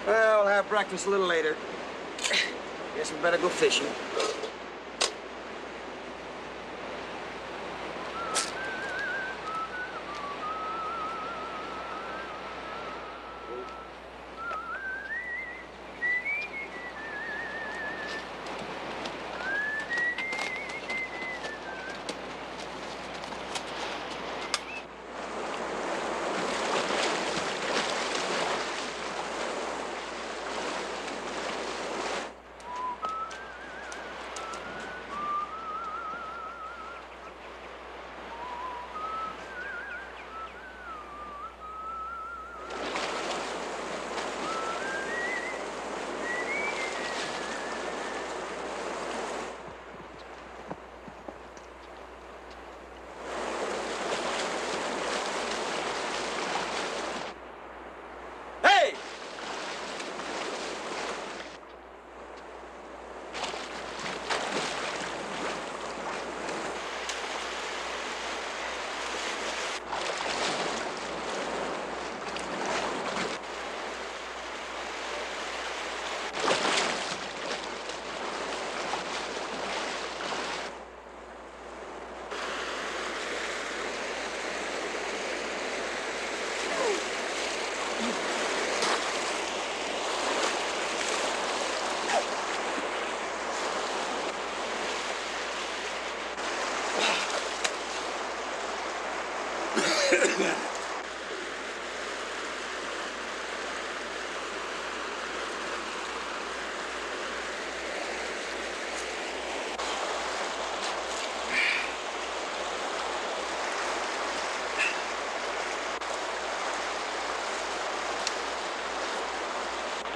Well, we'll have breakfast a little later. Guess we better go fishing.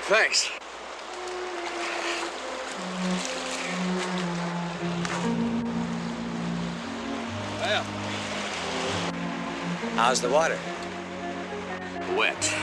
Thanks. Well, how's the water? Wet.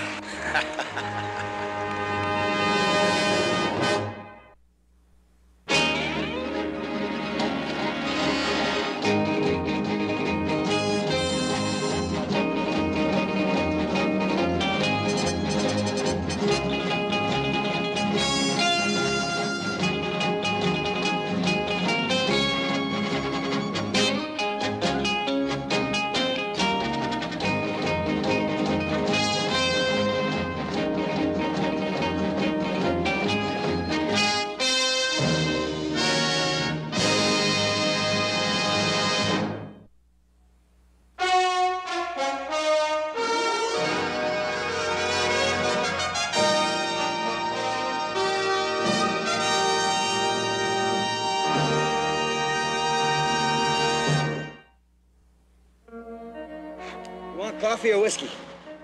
Coffee or whiskey?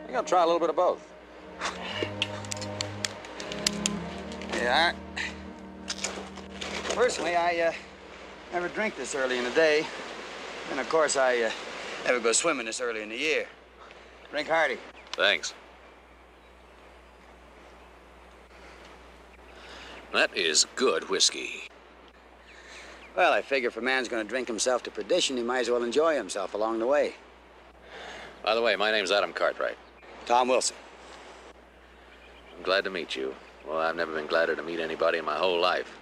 I'm gonna try a little bit of both. Yeah. Personally, I never drink this early in the day. And of course, I never go swimming this early in the year. Drink hearty. Thanks. That is good whiskey. Well, I figure if a man's gonna drink himself to perdition, he might as well enjoy himself along the way. By the way, my name's Adam Cartwright. Tom Wilson. I'm glad to meet you. Well, I've never been gladder to meet anybody in my whole life.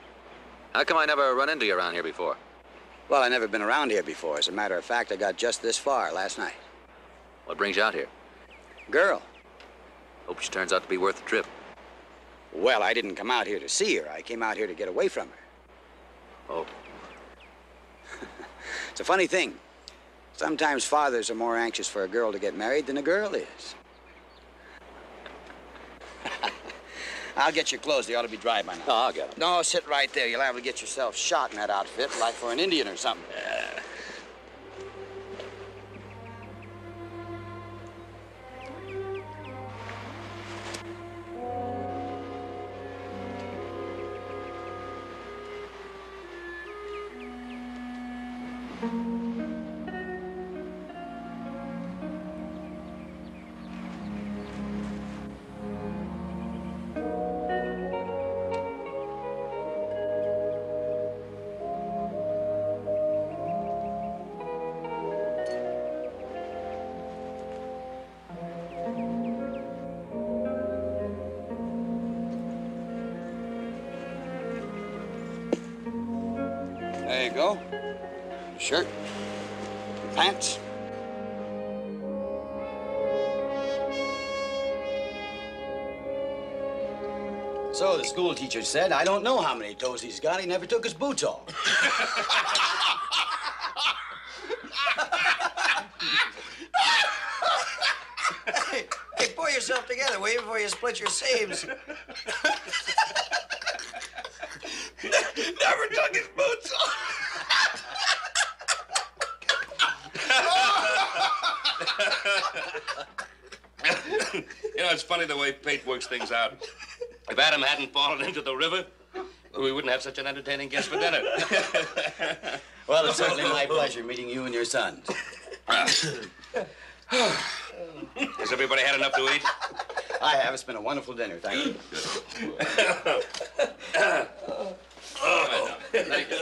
How come I never run into you around here before? Well, I've never been around here before. As a matter of fact, I got just this far last night. What brings you out here? Girl. Hope she turns out to be worth the trip. Well, I didn't come out here to see her. I came out here to get away from her. Oh. It's a funny thing. Sometimes fathers are more anxious for a girl to get married than a girl is. I'll get your clothes. They ought to be dry by now. No, I'll get them. No, sit right there. You'll have to get yourself shot in that outfit, like for an Indian or something. No. Shirt. Pants. So the school teacher said, I don't know how many toes he's got. He never took his boots off. Hey, pull yourself together, will you, before you split your seams. Never took his boots off. You know, it's funny the way fate works things out. If Adam hadn't fallen into the river, we wouldn't have such an entertaining guest for dinner. Well, it's certainly my pleasure meeting you and your sons. Has everybody had enough to eat? I have. It's been a wonderful dinner, thank you. Thank you.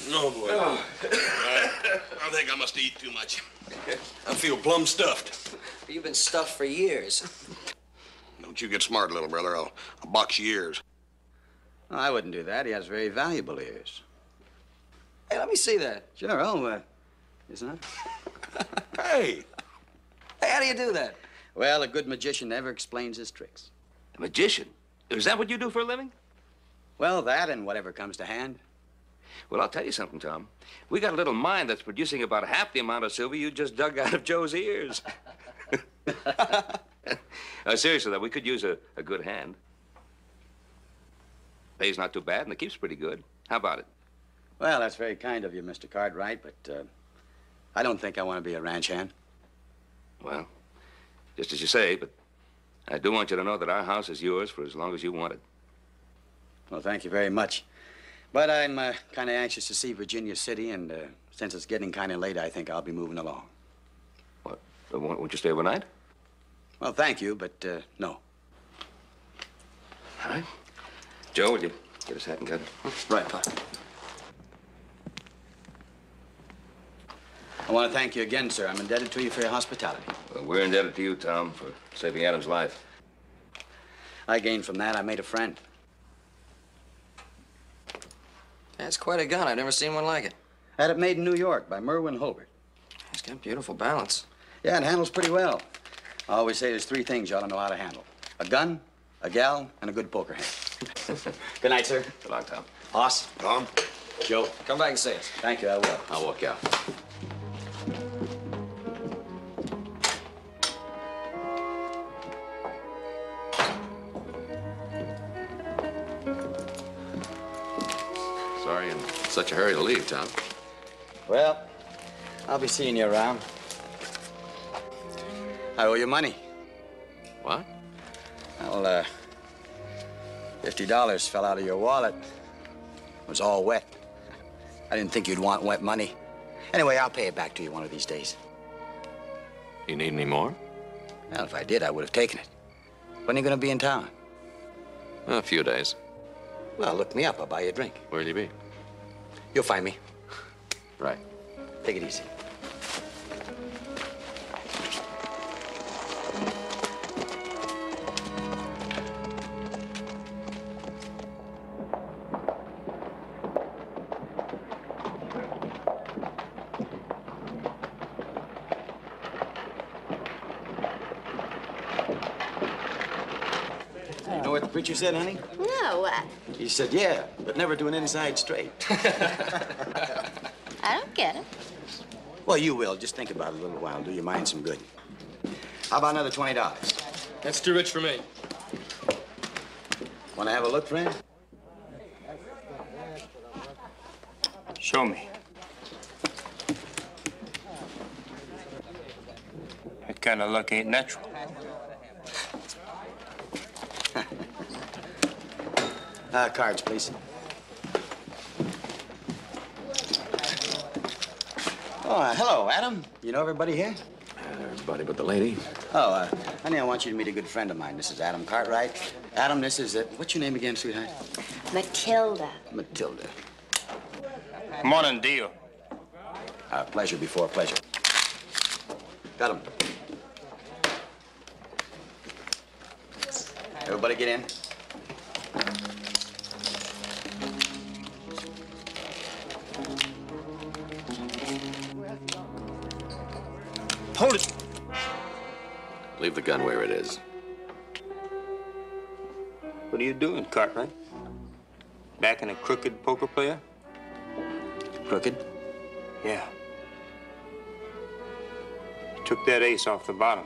No, boy. I think I must eat too much. I feel plumb stuffed. You've been stuffed for years. Don't you get smart, little brother. I'll box your ears. Oh, I wouldn't do that. He has very valuable ears. Hey, let me see that. Sure, isn't it? Hey! Hey, how do you do that? Well, a good magician never explains his tricks. A magician? Is that what you do for a living? Well, that and whatever comes to hand. Well, I'll tell you something, Tom. We got a little mine that's producing about half the amount of silver you just dug out of Joe's ears. Seriously, though, we could use a good hand. Pay's not too bad, and the keep's pretty good. How about it? Well, that's very kind of you, Mr. Cartwright, but I don't think I want to be a ranch hand. Well, just as you say, but I do want you to know that our house is yours for as long as you want it. Well, thank you very much. But I'm kind of anxious to see Virginia City, and since it's getting kind of late, I think I'll be moving along. What? Won't you stay overnight? Well, thank you, but no. All right. Joe, will you get his hat and coat? Right, Pop. I want to thank you again, sir. I'm indebted to you for your hospitality. Well, we're indebted to you, Tom, for saving Adam's life. I gained from that. I made a friend. That's quite a gun. I've never seen one like it. Had it made in New York by Merwin Holbert. It's got beautiful balance. Yeah, it handles pretty well. I always say there's three things you ought to know how to handle. A gun, a gal, and a good poker hand. Good night, sir. Good luck, Tom. Hoss. Tom? Joe. Come back and see us. Thank you, I will. I'll walk out. Sorry in such a hurry to leave, Tom. Well, I'll be seeing you around. I owe you money. What? Well, $50 fell out of your wallet. It was all wet. I didn't think you'd want wet money. Anyway, I'll pay it back to you one of these days. You need any more? Well, if I did, I would have taken it. When are you going to be in town? A few days. Well, look me up. I'll buy you a drink. Where'll you be? You'll find me. Right. Take it easy. You know what the preacher said, honey? No, what? He said, yeah, but never do an inside straight. I don't get it. Well, you will. Just think about it a little while. Do your mind some good. How about another $20? That's too rich for me. Want to have a look, friend? Show me. That kind of luck ain't natural. Cards, please. Oh, hello, Adam. You know everybody here? Everybody but the lady. Oh, honey, I want you to meet a good friend of mine. This is Adam Cartwright. Adam, this is what's your name again, sweetheart? Matilda. Matilda. Morning, deal. Pleasure before pleasure. Got him. Everybody get in. Hold it. Leave the gun where it is. What are you doing, Cartwright? Backing a crooked poker player? Crooked? Yeah. You took that ace off the bottom.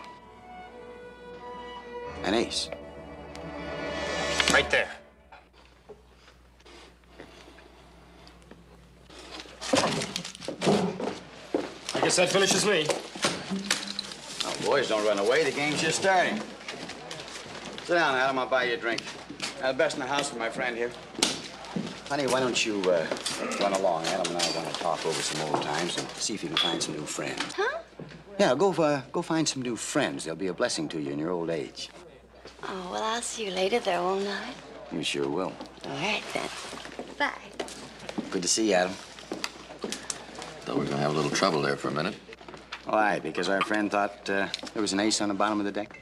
An ace. Right there. I guess that finishes me. Oh, boys, don't run away. The game's just starting. Sit down, Adam. I'll buy you a drink. Best in the house for my friend here. Honey, why don't you run along? Adam and I want to talk over some old times and see if you can find some new friends. Huh? Yeah, go find some new friends. They'll be a blessing to you in your old age. Oh, well, I'll see you later, though, won't I? You sure will. All right, then. Bye. Good to see you, Adam. Thought we were gonna have a little trouble there for a minute. Why? Because our friend thought there was an ace on the bottom of the deck?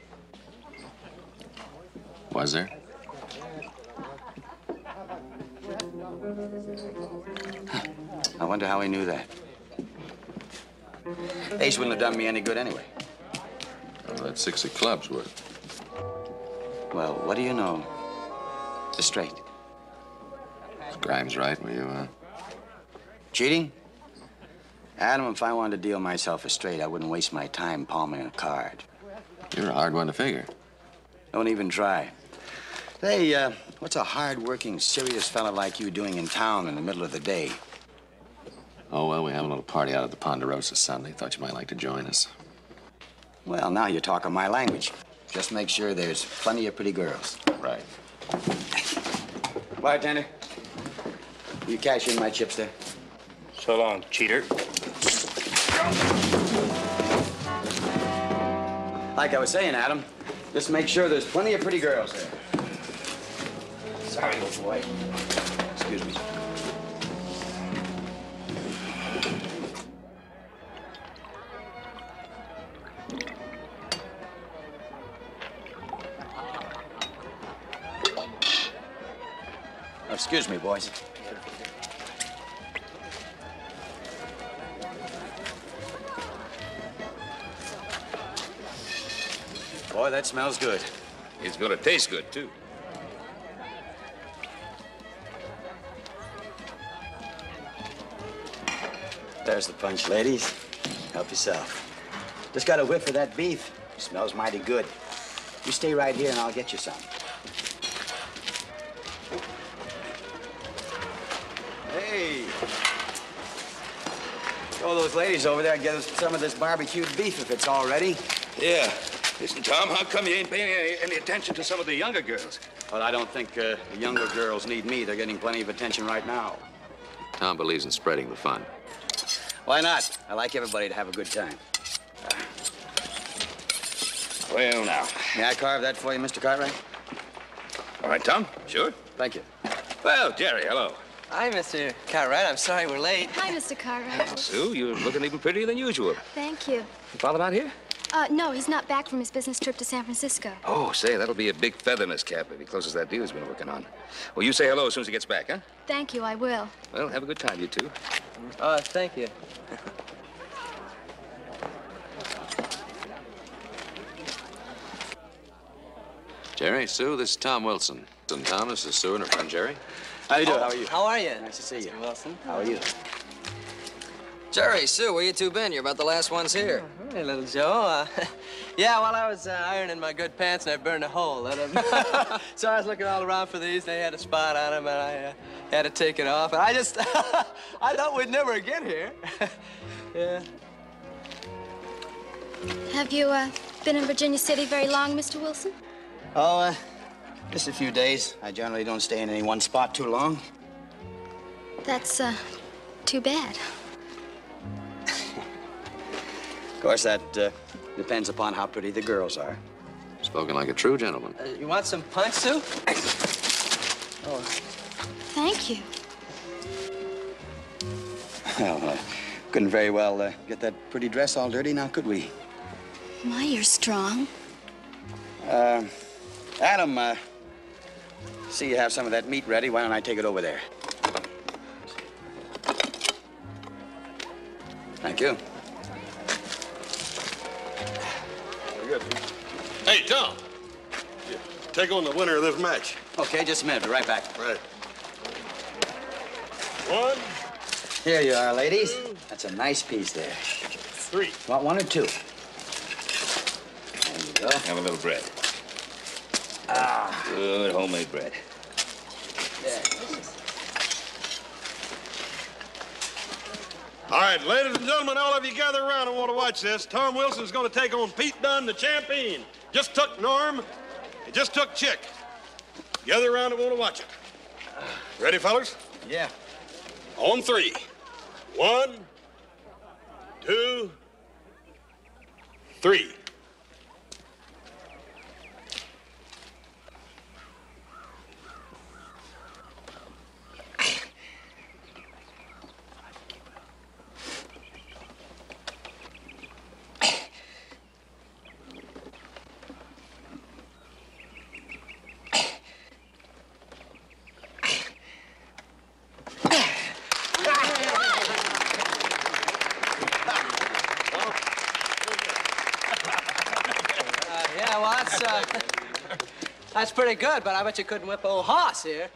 Was there? I wonder how he knew that. Ace wouldn't have done me any good anyway. Well, that's 6 of clubs worth. Well, what do you know? The straight. Is Grimes right? Were you, Cheating? Adam, if I wanted to deal myself a straight, I wouldn't waste my time palming a card. You're a hard one to figure. Don't even try. Hey, what's a hard-working, serious fella like you doing in town in the middle of the day? Oh, well, we have a little party out at the Ponderosa Sunday. Thought you might like to join us. Well, now you're talking my language. Just make sure there's plenty of pretty girls. Right. Bartender, you cash in my chips there? So long, cheater. Like I was saying, Adam, just make sure there's plenty of pretty girls there. Sorry, little boy. Excuse me. Excuse me, boys. Boy, that smells good. It's gonna taste good, too. There's the punch, ladies. Help yourself. Just got a whiff of that beef. Smells mighty good. You stay right here and I'll get you some. Hey. Throw those ladies over there and get us some of this barbecued beef if it's all ready. Yeah. Listen, Tom, how come you ain't paying any attention to some of the younger girls? Well, I don't think the younger girls need me. They're getting plenty of attention right now. Tom believes in spreading the fun. Why not? I like everybody to have a good time. Well, now. May I carve that for you, Mr. Cartwright? All right, Tom. Sure. Thank you. Well, Jerry, hello. Hi, Mr. Cartwright. I'm sorry we're late. Hi, Mr. Cartwright. Sue, you're looking even prettier than usual. Thank you. Your father not here? No, he's not back from his business trip to San Francisco. Oh, say, that'll be a big feather in his cap if he closes that deal he's been working on. Well, you say hello as soon as he gets back, huh? Thank you, I will. Well, have a good time, you two. Thank you. Jerry, Sue, this is Tom Wilson. And Tom, this is Sue and her friend Jerry. How do you do? How are you? How are you? Nice to see you. Mr. Wilson. How are you? Jerry, Sue, where you two been? You're about the last ones here. Hey, little Joe. Yeah, while I was ironing my good pants and I burned a hole in them. So I was looking all around for these. They had a spot on them and I had to take it off. And I just, I thought we'd never get here. Yeah. Have you, been in Virginia City very long, Mr. Wilson? Oh, just a few days. I generally don't stay in any one spot too long. That's, too bad. Of course, that depends upon how pretty the girls are. Spoken like a true gentleman. You want some punch, Sue? Oh. Thank you. Well, couldn't very well get that pretty dress all dirty now, could we? My, you're strong. Adam, see you have some of that meat ready. Why don't I take it over there? Thank you. Hey, Tom. Take on the winner of this match. Okay, just a minute. Be right back. Right. 1, Here you are, ladies. That's a nice piece there. 3. Want one or two? There you go. Have a little bread. Ah. Good homemade bread. There. All right, ladies and gentlemen, all of you gather around and want to watch this. Tom Wilson's going to take on Pete Dunne, the champion. Just took Norm. He just took Chick. Gather around and want to watch it. Ready, fellas? Yeah. On 3. 1, 2, 3. Yeah, well, that's pretty good, but I bet you couldn't whip old Hoss here.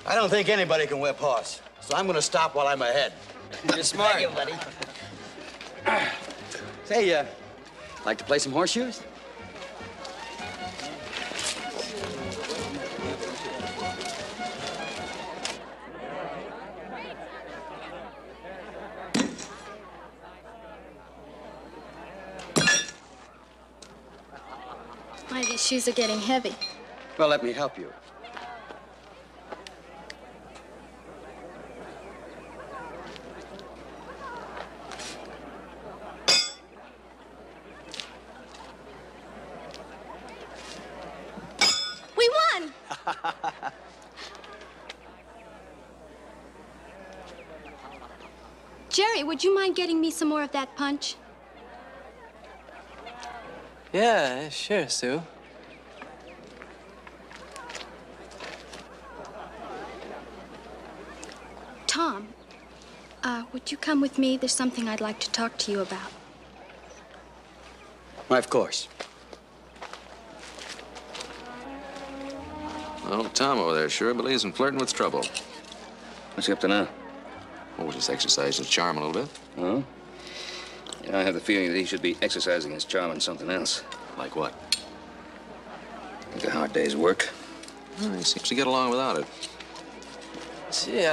I don't think anybody can whip Hoss, so I'm going to stop while I'm ahead. You're smart. Thank you, buddy. Say, like to play some horseshoes? Why, these shoes are getting heavy. Well, let me help you. We won! Jerry, would you mind getting me some more of that punch? Yeah, sure, Sue. Tom, would you come with me? There's something I'd like to talk to you about. Why, of course. Well, Tom over there sure believes in flirting with trouble. What's he up to now? Oh, just exercise his charm a little bit. Oh? Yeah, I have the feeling that he should be exercising his charm on something else. Like what? Like a hard day's work. Oh, he seems to get along without it. See,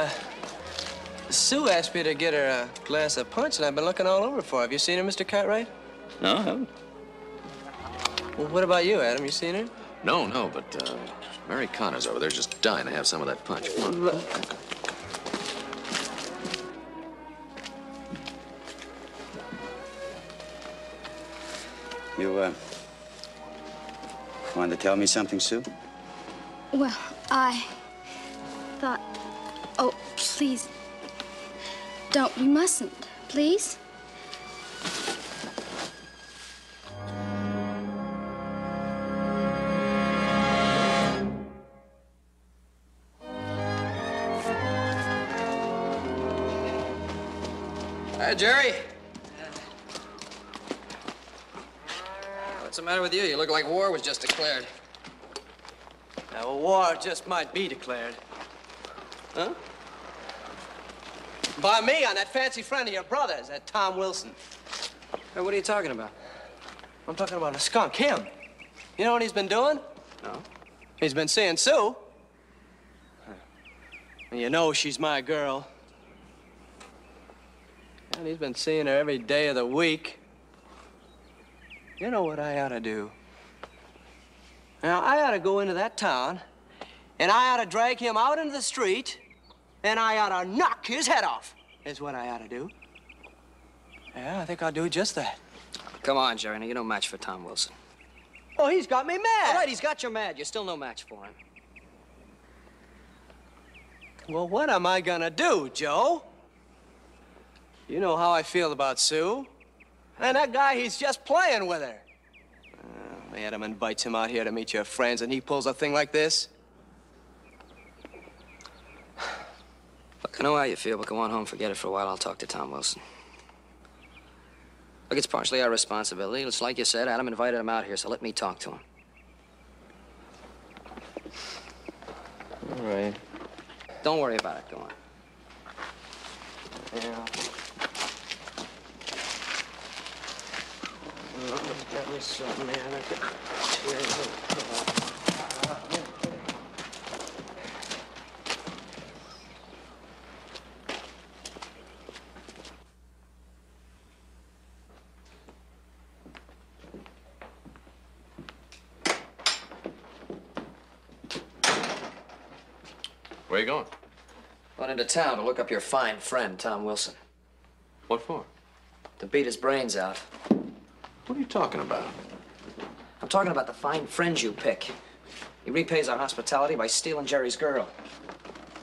Sue asked me to get her a glass of punch, and I've been looking all over for her. Have you seen her, Mr. Cartwright? No, I haven't. Well, what about you, Adam? You seen her? No, but Mary Connor's over there just dying to have some of that punch. Come on. You, wanted to tell me something, Sue? Well, I thought... Oh, please. Don't. You mustn't. Please? Hi, Jerry. What's the matter with you? You look like war was just declared. Well, war just might be declared. Huh? By me, on that fancy friend of your brother's, that Tom Wilson. Hey, what are you talking about? I'm talking about a skunk, him. You know what he's been doing? No. He's been seeing Sue. And you know she's my girl. And he's been seeing her every day of the week. You know what I ought to do? Now, I ought to go into that town, and I ought to drag him out into the street, and I ought to knock his head off, is what I ought to do. Yeah, I think I'll do just that. Come on, Jerry. Now, you're no match for Tom Wilson. Oh, he's got me mad. All right, he's got you mad. You're still no match for him. Well, what am I gonna do, Joe? You know how I feel about Sue. And that guy, he's just playing with her. Adelman invites him out here to meet your friends, and he pulls a thing like this. Look, I know how you feel, but go on home, forget it for a while. I'll talk to Tom Wilson. Look, it's partially our responsibility. It's like you said, Adam invited him out here, so let me talk to him. All right. Don't worry about it. Go on. Yeah. Got me something, man. I could tear it apart. Where you going? Going into town to look up your fine friend, Tom Wilson. What for? To beat his brains out. What are you talking about? I'm talking about the fine friend you pick. He repays our hospitality by stealing Jerry's girl.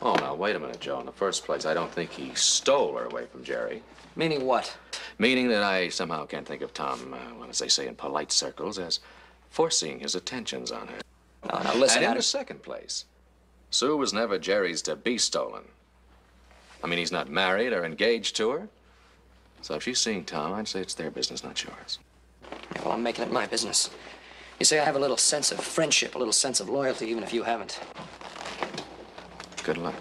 Oh, now, wait a minute, Joe. In the first place, I don't think he stole her away from Jerry. Meaning what? Meaning that I somehow can't think of Tom, well, as they say in polite circles, as forcing his attentions on her. Now listen, And in Adam. the second place, Sue was never Jerry's to be stolen. I mean, he's not married or engaged to her. So if she's seeing Tom, I'd say it's their business, not yours. Yeah, well, I'm making it my business. You see, I have a little sense of friendship, a little sense of loyalty, even if you haven't. Good luck.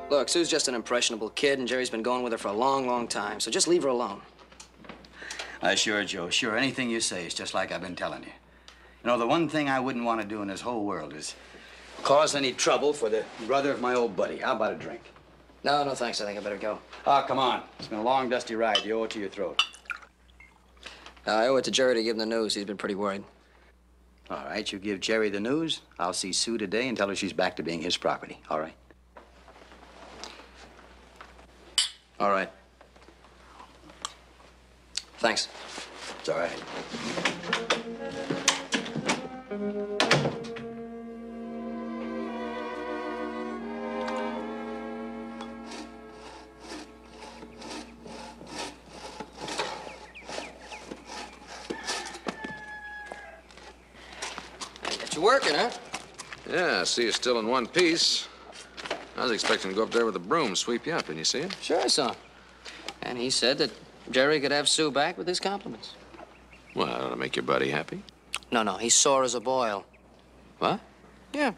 Look, Sue's just an impressionable kid, and Jerry's been going with her for a long, long time, so just leave her alone. Sure, Joe. Sure, anything you say is just like I've been telling you. You know, the one thing I wouldn't want to do in this whole world is cause any trouble for the brother of my old buddy. How about a drink? No, no, thanks. I think I better go. Oh, come on. It's been a long, dusty ride. You owe it to your throat. I owe it to Jerry to give him the news. He's been pretty worried. All right, you give Jerry the news. I'll see Sue today and tell her she's back to being his property. All right? All right. Thanks. It's all right. Get you working, huh? Yeah, I see you're still in one piece. I was expecting to go up there with a broom, sweep you up. Didn't you see it? Sure I saw him. And he said that Jerry could have Sue back with his compliments. Well, that ought to make your buddy happy. No, he's sore as a boil. What? Yeah.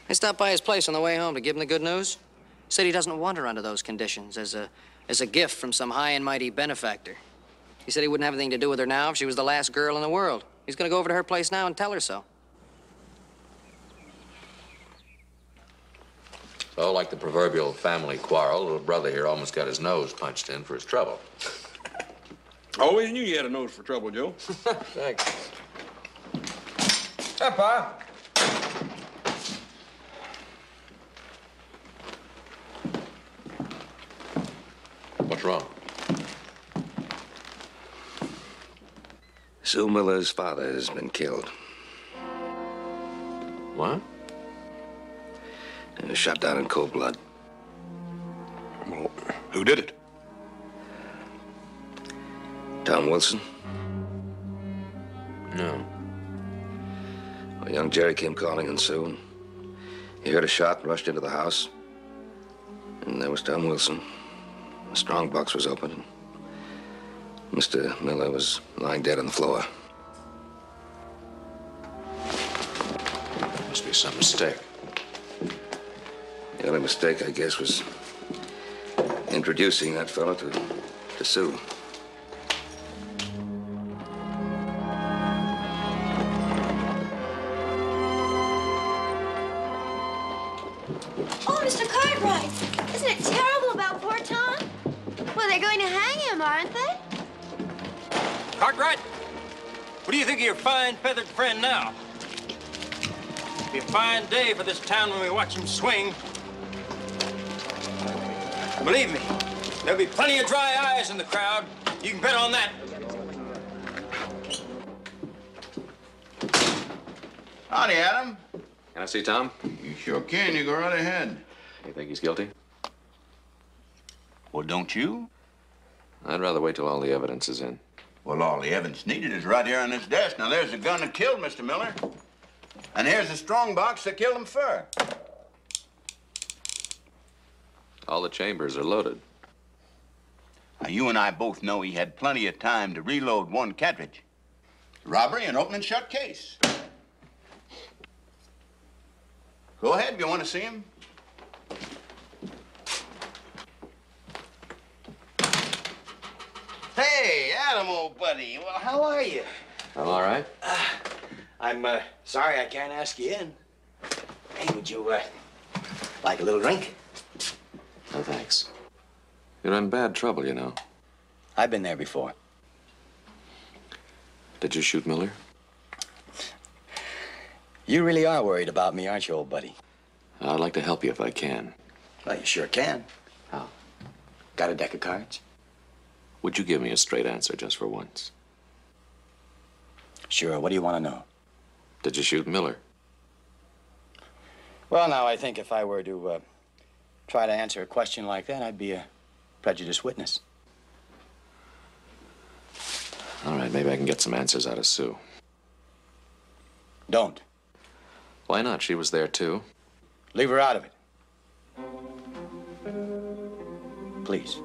I stopped by his place on the way home to give him the good news. Said he doesn't want her under those conditions as a gift from some high and mighty benefactor. He said he wouldn't have anything to do with her now if she was the last girl in the world. He's gonna go over to her place now and tell her so. So, like the proverbial family quarrel, little brother here almost got his nose punched in for his trouble. Always knew you had a nose for trouble, Joe. Thanks. Hi, Pa. What's wrong? Sue Miller's father has been killed. What? He was shot down in cold blood. Well, who did it? Tom Wilson. No. Well, young Jerry came calling on Sue. And he heard a shot and rushed into the house. And there was Tom Wilson. The strong box was open. And Mr. Miller was lying dead on the floor. Must be some mistake. The only mistake, I guess, was introducing that fellow to Sue. Oh, Mr. Cartwright, isn't it terrible about poor Tom? Well, they're going to hang him, aren't they? Cartwright, what do you think of your fine feathered friend now? It'll be a fine day for this town when we watch him swing. Believe me, there'll be plenty of dry eyes in the crowd. You can bet on that. Howdy, Adam. Can I see Tom? You sure can. You go right ahead. You think he's guilty? Well, don't you? I'd rather wait till all the evidence is in. Well, all the evidence needed is right here on this desk. Now, there's the gun that killed Mr. Miller. And here's the strong box that killed him fur. All the chambers are loaded. Now, you and I both know he had plenty of time to reload one cartridge. Robbery and open and shut case. Go ahead if you want to see him. Hey, Adam, old buddy. Well, how are you? I'm all right. I'm sorry I can't ask you in. Hey, would you like a little drink? No, thanks. You're in bad trouble, you know. I've been there before. Did you shoot Miller? You really are worried about me, aren't you, old buddy? I'd like to help you if I can. Well, you sure can. How? Got a deck of cards? Would you give me a straight answer just for once? Sure. What do you want to know? Did you shoot Miller? Well, now, I think if I were to try to answer a question like that, I'd be a prejudiced witness. All right, maybe I can get some answers out of Sue. Don't. Why not? She was there, too. Leave her out of it. Please.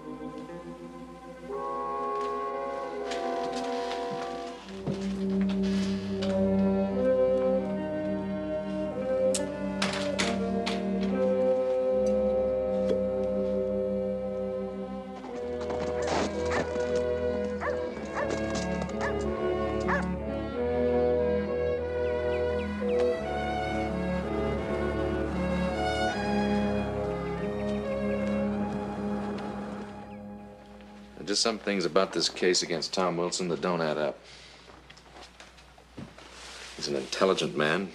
Just some things about this case against Tom Wilson that don't add up. He's an intelligent man.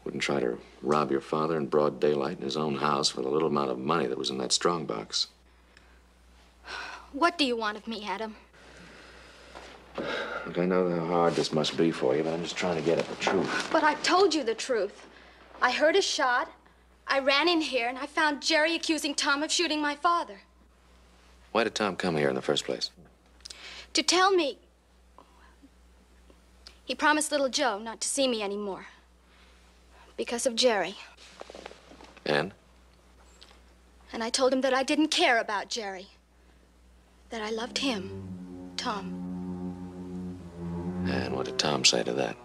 Wouldn't try to rob your father in broad daylight in his own house for the little amount of money that was in that strongbox. What do you want of me, Adam? Look, I know how hard this must be for you, but I'm just trying to get at the truth. But I told you the truth. I heard a shot. I ran in here and I found Jerry accusing Tom of shooting my father. Why did Tom come here in the first place? To tell me. He promised little Joe not to see me anymore. Because of Jerry. And? And I told him that I didn't care about Jerry. That I loved him, Tom. And what did Tom say to that?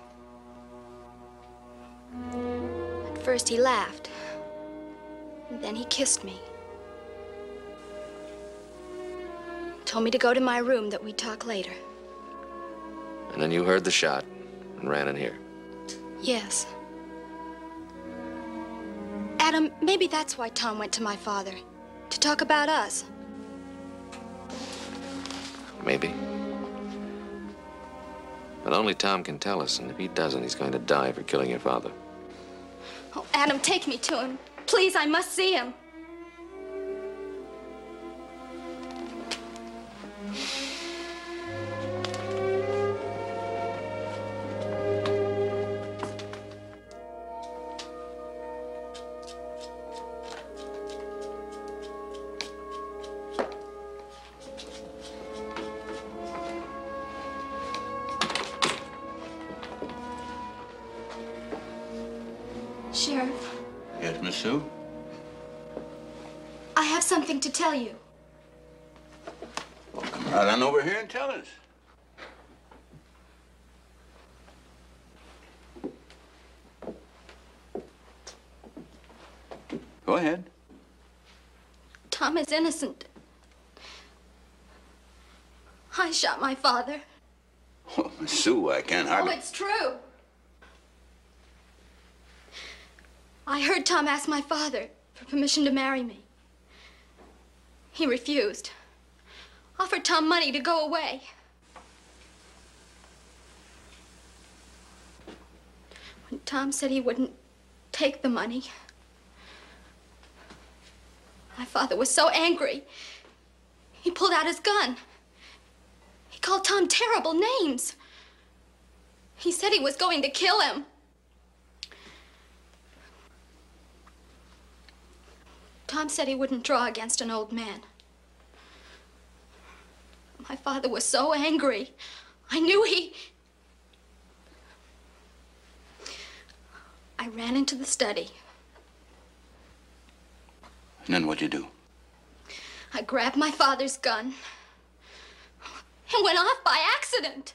At first he laughed. And then he kissed me. Told me to go to my room, that we'd talk later. And then you heard the shot and ran in here. Yes. Adam, maybe that's why Tom went to my father. To talk about us. Maybe. But only Tom can tell us, and if he doesn't, he's going to die for killing your father. Oh, Adam, take me to him. Please, I must see him. Sheriff. Yes, Miss Sue? I have something to tell you. Well, come right on over here and tell us. Go ahead. Tom is innocent. I shot my father. Oh, Miss Sue, I can't hardly... Oh, it's true. I heard Tom ask my father for permission to marry me. He refused. Offered Tom money to go away. When Tom said he wouldn't take the money, my father was so angry, he pulled out his gun. He called Tom terrible names. He said he was going to kill him. Tom said he wouldn't draw against an old man. My father was so angry. I knew I ran into the study. And then what'd you do? I grabbed my father's gun. It went off by accident.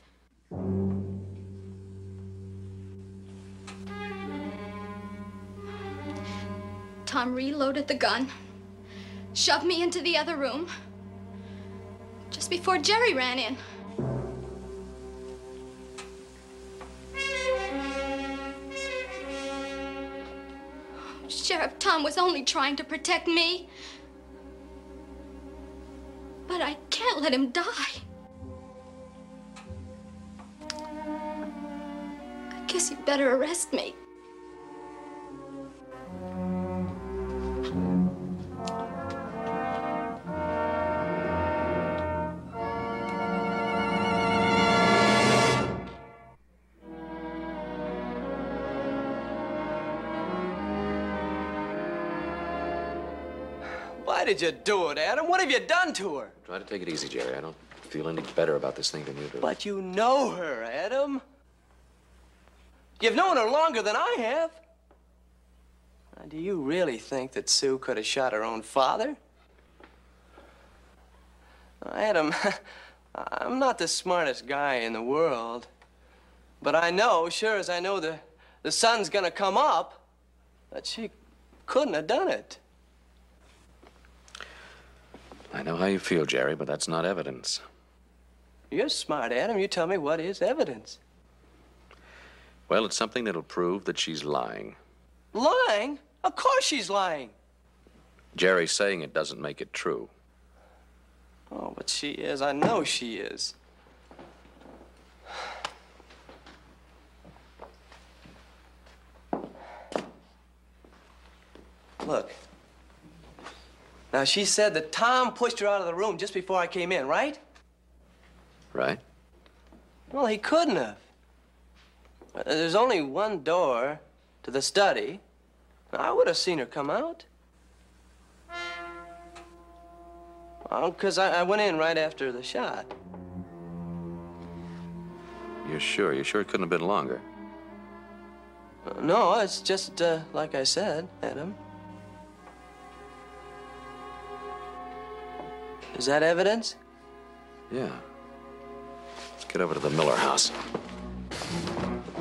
Tom reloaded the gun, shoved me into the other room, just before Jerry ran in. Sheriff Tom was only trying to protect me. But I can't let him die. I guess you'd better arrest me. Why did you do it, Adam? What have you done to her? Try to take it easy, Jerry. I don't feel any better about this thing than you do. But you know her, Adam. You've known her longer than I have. Now, do you really think that Sue could have shot her own father? Adam, I'm not the smartest guy in the world. But I know, sure as I know the sun's gonna come up, that she couldn't have done it. I know how you feel, Jerry, but that's not evidence. You're smart, Adam. You tell me what is evidence. Well, it's something that'll prove that she's lying. Lying? Of course she's lying. Jerry saying it doesn't make it true. Oh, but she is. I know she is. Look. Now, she said that Tom pushed her out of the room just before I came in, right? Right? Well, he couldn't have. There's only one door to the study. I would have seen her come out. Well, because I went in right after the shot. You're sure? You're sure it couldn't have been longer? No, it's just like I said, Adam. Is that evidence? Yeah. Let's get over to the Miller house.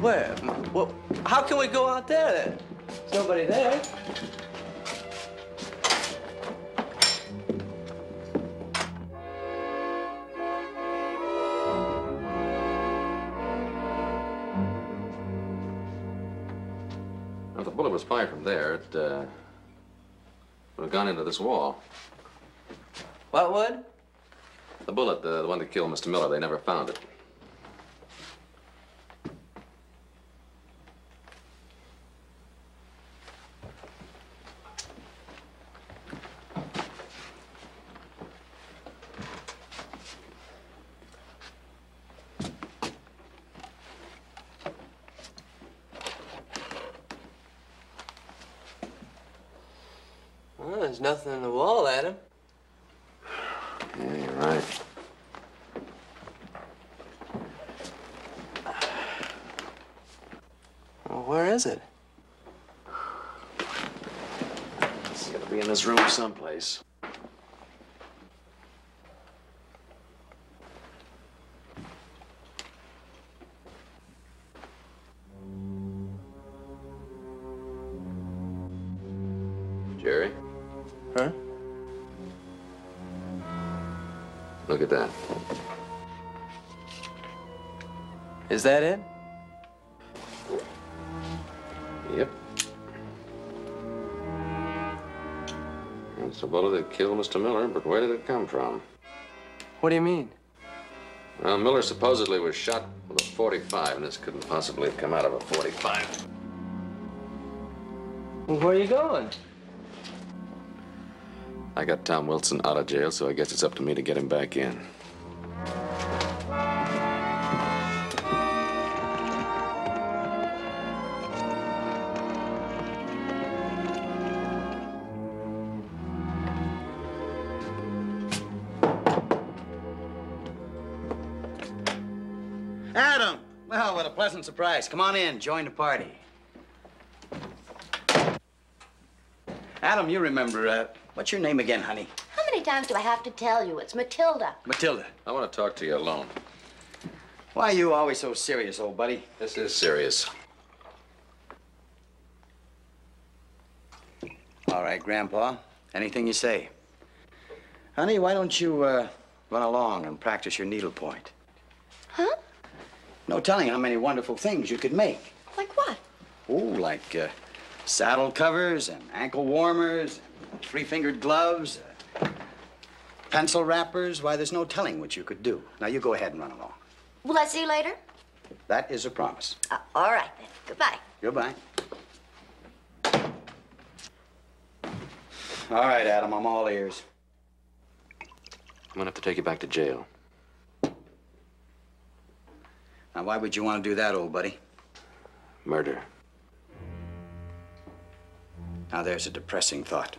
Where? Well, how can we go out there then? There's nobody there. If the bullet was fired from there, it would have gone into this wall. What would? The bullet, the one that killed Mr. Miller, they never found it. Well, there's nothing in the wall, Adam. Yeah, you're right. Well, where is it? It's gotta be in this room someplace. Jerry? Huh? Look at that. Is that it? Yep. It's the bullet that killed Mr. Miller, but where did it come from? What do you mean? Well, Miller supposedly was shot with a .45, and this couldn't possibly have come out of a .45. Well, where are you going? I got Tom Wilson out of jail, so I guess it's up to me to get him back in. Adam. Well, what a pleasant surprise. Come on in, join the party. Adam, you remember, what's your name again, honey? How many times do I have to tell you? It's Matilda. Matilda. I want to talk to you alone. Why are you always so serious, old buddy? This is serious. All right, Grandpa. Anything you say. Honey, why don't you, run along and practice your needlepoint? Huh? No telling how many wonderful things you could make. Like what? Oh, like, saddle covers and ankle warmers, and three-fingered gloves, pencil wrappers. Why, there's no telling what you could do. Now, you go ahead and run along. Will I see you later? That is a promise. All right, then. Goodbye. Goodbye. All right, Adam, I'm all ears. I'm gonna have to take you back to jail. Now, why would you want to do that, old buddy? Murder. Now, there's a depressing thought.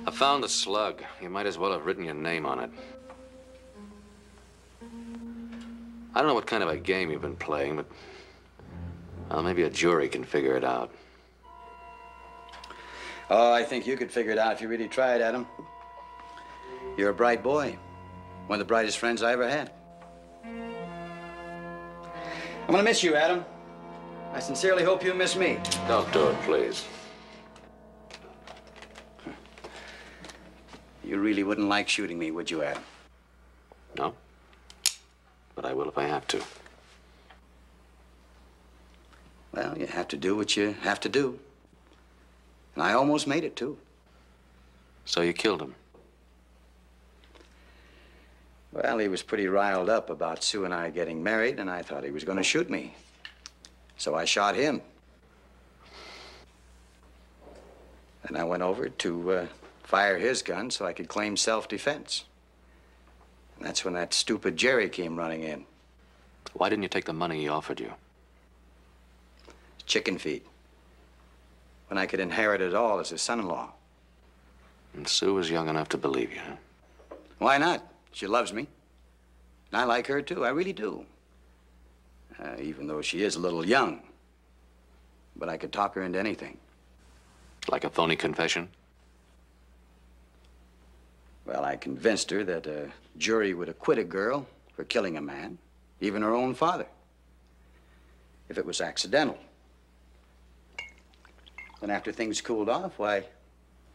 I found the slug. You might as well have written your name on it. I don't know what kind of a game you've been playing, but well, maybe a jury can figure it out. Oh, I think you could figure it out if you really tried, Adam. You're a bright boy. One of the brightest friends I ever had. I'm gonna miss you, Adam. I sincerely hope you miss me. Don't do it, please. You really wouldn't like shooting me, would you, Adam? No. But I will if I have to. Well, you have to do what you have to do. And I almost made it, too. So you killed him? Well, he was pretty riled up about Sue and I getting married, and I thought he was going to shoot me. So I shot him. And I went over to fire his gun so I could claim self-defense. And that's when that stupid Jerry came running in. Why didn't you take the money he offered you? Chicken feed. When I could inherit it all as his son-in-law. And Sue was young enough to believe you, huh? Why not? She loves me. And I like her, too. I really do. Even though she is a little young. But I could talk her into anything. Like a phony confession? Well, I convinced her that a jury would acquit a girl for killing a man, even her own father, if it was accidental. Then after things cooled off, why,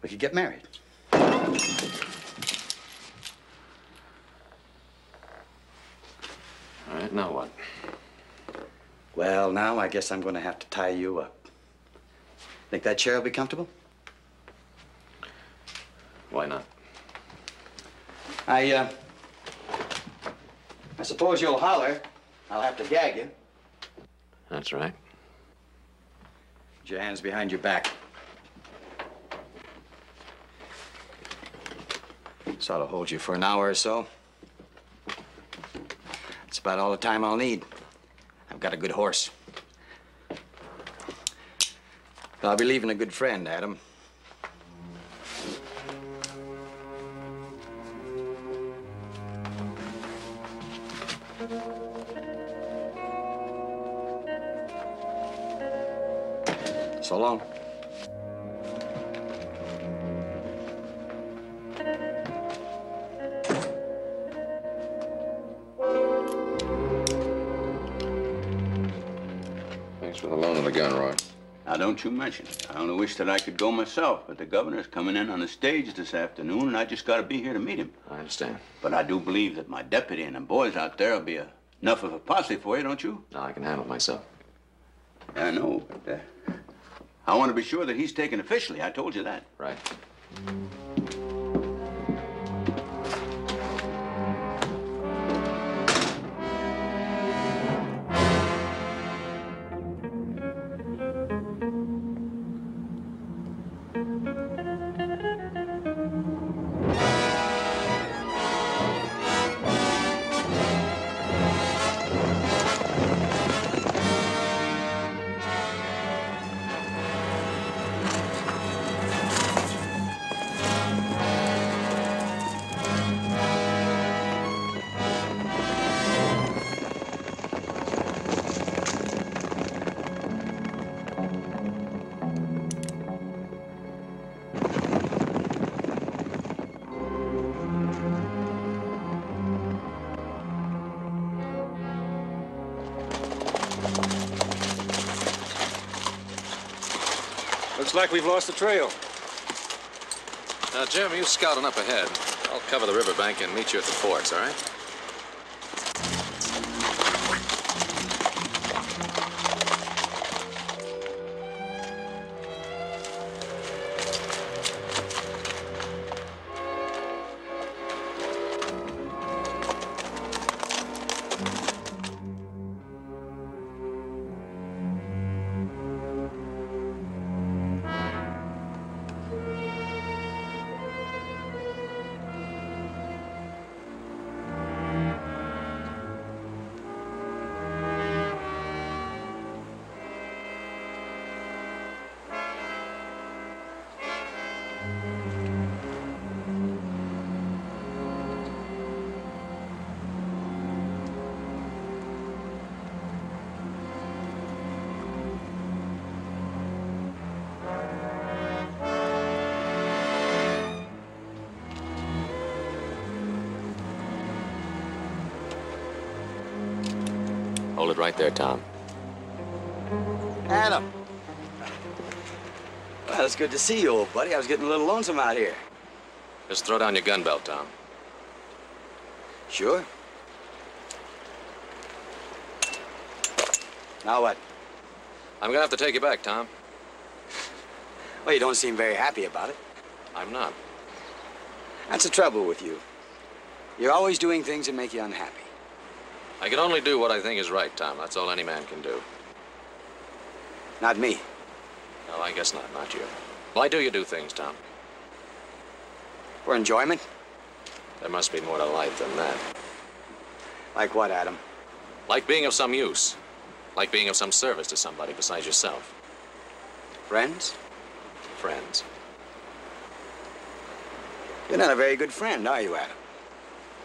we could get married. All right, now what? Well, now I guess I'm going to have to tie you up. Think that chair will be comfortable? Why not? I suppose you'll holler. I'll have to gag you. That's right. Put your hands behind your back. This ought to hold you for an hour or so. That's about all the time I'll need. I've got a good horse. I'll be leaving a good friend, Adam. So long. Thanks for the loan of the gun, Roy. Now, don't you mention it. I only wish that I could go myself, but the governor's coming in on the stage this afternoon, and I just got to be here to meet him. I understand. But I do believe that my deputy and the boys out there will be enough of a posse for you, don't you? No, I can handle it myself. I know, but I want to be sure that he's taken officially. I told you that. Right. Looks like we've lost the trail. Now, Jim, you scouting up ahead. I'll cover the riverbank and meet you at the forks, all right? Hold it right there, Tom. Adam. Well, it's good to see you, old buddy. I was getting a little lonesome out here. Just throw down your gun belt, Tom. Sure. Now what? I'm gonna have to take you back, Tom. Well, you don't seem very happy about it. I'm not. That's the trouble with you. You're always doing things that make you unhappy. I can only do what I think is right, Tom. That's all any man can do. Not me. No, I guess not. Not you. Why do you do things, Tom? For enjoyment? There must be more to life than that. Like what, Adam? Like being of some use. Like being of some service to somebody besides yourself. Friends? Friends. You're not a very good friend, are you, Adam?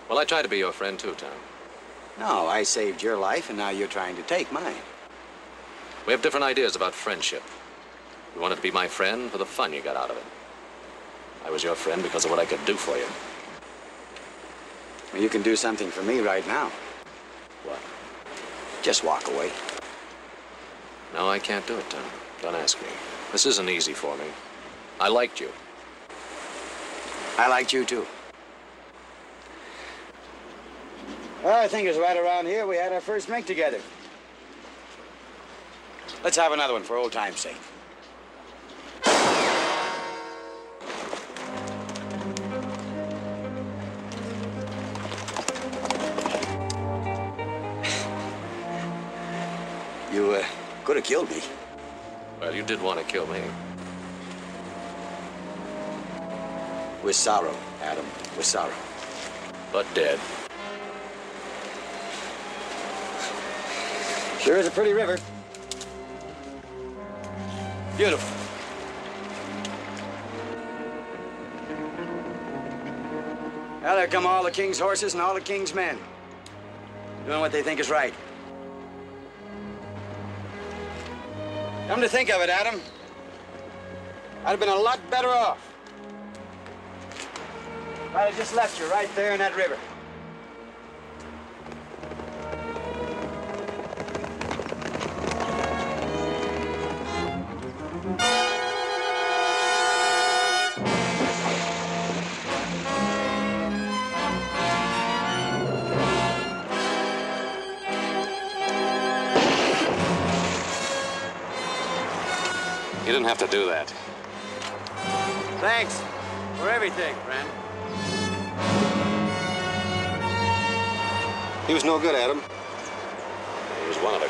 Well, I try to be your friend, too, Tom. No, I saved your life, and now you're trying to take mine. We have different ideas about friendship. You wanted to be my friend for the fun you got out of it. I was your friend because of what I could do for you. Well, you can do something for me right now. What? Just walk away. No, I can't do it, Tom. Don't ask me. This isn't easy for me. I liked you. I liked you, too. Well, I think it was right around here we had our first drink together. Let's have another one for old time's sake. You could have killed me. Well, you did want to kill me. With sorrow, Adam. With sorrow. But dead. Sure is a pretty river. Beautiful. Well, there come all the king's horses and all the king's men. Doing what they think is right. Come to think of it, Adam, I'd have been a lot better off if I'd have just left you right there in that river. You didn't have to do that. Thanks for everything, friend. He was no good, Adam. He was one of a